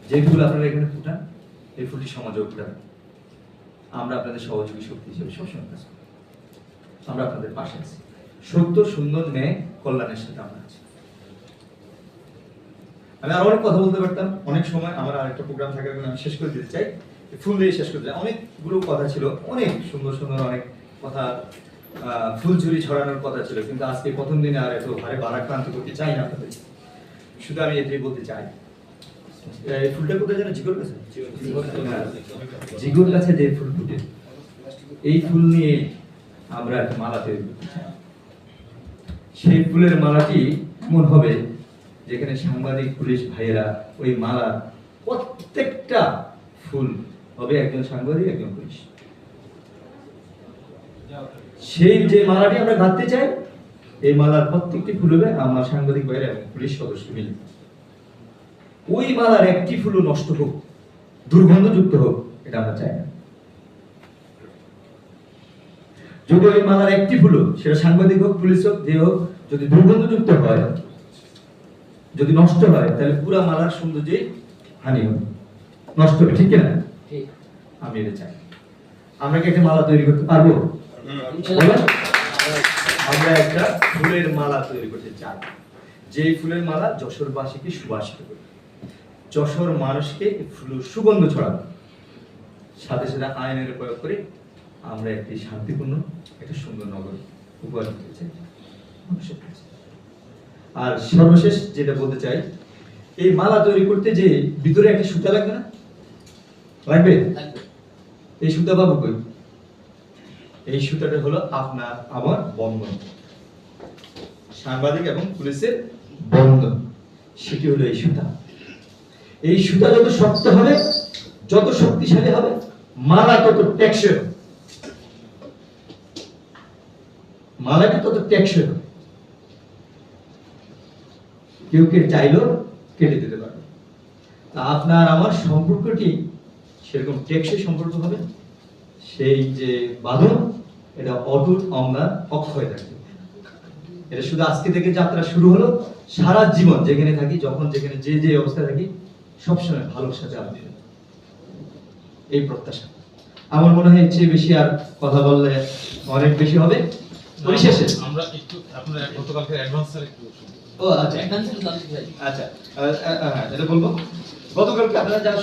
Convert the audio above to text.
যে ফুল আপনারা এখানে ফুটান, এই ফুলটি সমাজে ফুটান। আমরা আপনাদের সহযোগী শক্তি হিসেবে সবসময় কাজ করি। আমরা আপনাদের পাশে আছি। সত্য, সুন্দর, ন্যায়, কল্যাণের সাথে আমরা আছি। আমি আরো অনেক কথা বলতে পারতাম, অনেক সময় আমার আরেকটা প্রোগ্রাম থাকার কারণে আমি শেষ করে দিতে চাই। ফুল দিয়ে শেষ করতে চাই। অনেকগুলো কথা ছিল, অনেক সুন্দর সুন্দর অনেক কথা, ফুলঝুরি ছড়ানোর কথা ছিল, কিন্তু আজকে প্রথম দিনে আর এত ভারে বারাক্রান্ত করতে চাই না আপনাদের। শুধু আমি এটাই বলতে চাই, এই ফুলটা কোথায় যেন জিগর কাছে, জিগর কাছে যে ফুল ফুটে, এই ফুল নিয়ে আমরা একটা মালা তৈরি করতে চাই। সেই ফুলের মালাটি এমন হবে যেখানে সাংবাদিক, পুলিশ ভাইয়েরা ওই মালা প্রত্যেকটা ফুল হবে একজন সাংবাদিক, একজন পুলিশ। সেই যে মালাটি আমরা গাঁথতে চাই, এই মালার প্রত্যেকটি ফুল হবে আমার সাংবাদিক ভাইয়েরা এবং পুলিশ সদস্য মিলে। ওই মালার একটি ফুলও নষ্ট হোক, দুর্গন্ধযুক্ত হোক, এটা আমরা চাই না। যদি ওই মালার একটি ফুলও, সেটা সাংবাদিক হোক, পুলিশ হোক, যে হোক, যদি দুর্গন্ধযুক্ত হয়, যদি নষ্ট হয়, তাহলে পুরো মালার সৌন্দর্যে হানি হবে, নষ্ট হবে। ঠিক না? আমি এটা চাই। আমরা কি একটা মালা তৈরি করতে পারবো? আমরা একটা ফুলের মালা তৈরি করতে চাই, যে ফুলের মালা যশোরবাসীকে সুবাসিত করবে, যশোর মানুষকে ফুলের সুগন্ধ ছড়াবে, সাথে সাথে আইনের প্রয়োগ করে আমরা একটি শান্তিপূর্ণ, একটা সুন্দর নগর উপহার দিতে চাই মানুষের কাছে। আর সর্বশেষ যেটা বলতে চাই, এই মালা তৈরি করতে যে ভিতরে একটা সুতা লাগবে না? লাগবে। এই সুতা পাবো কই? এই সুতাটা হলো আপনার আমার বন্ধন, সাংবাদিক এবং পুলিশের বন্ধন। সেটি হলো এই সুতা। এই সুতা যত শক্ত হবে, যত শক্তিশালী হবে, মালা তত টেকসই হবে, মালাটা তত টেকসই হবে। কেউ কেটে চাইলেও কেটে দিতে পারবে। আপনার আমার সম্পর্কটি সেরকম টেকসই সম্পর্ক হবে। সেই যে বাঁধন, এটা অটুট, অম্লান, অক্ষয় থাকবে। এটা শুধু আজকে থেকে যাত্রা শুরু হলো, সারা জীবন যেখানে থাকি, যখন যেখানে যে যে অবস্থায় থাকি, সবসময় ভালোর সাথে আমি এই প্রত্যাশা। আমার মনে হয় এর চেয়ে বেশি আর কথা বললে অনেক বেশি হবে। পরিশেষে আমরা একটু আপনার গতকালকে অ্যাডভান্সের একটু ও আচ্ছা, আচ্ছা, এটা বলবো। গতকালকে আপনারা যারা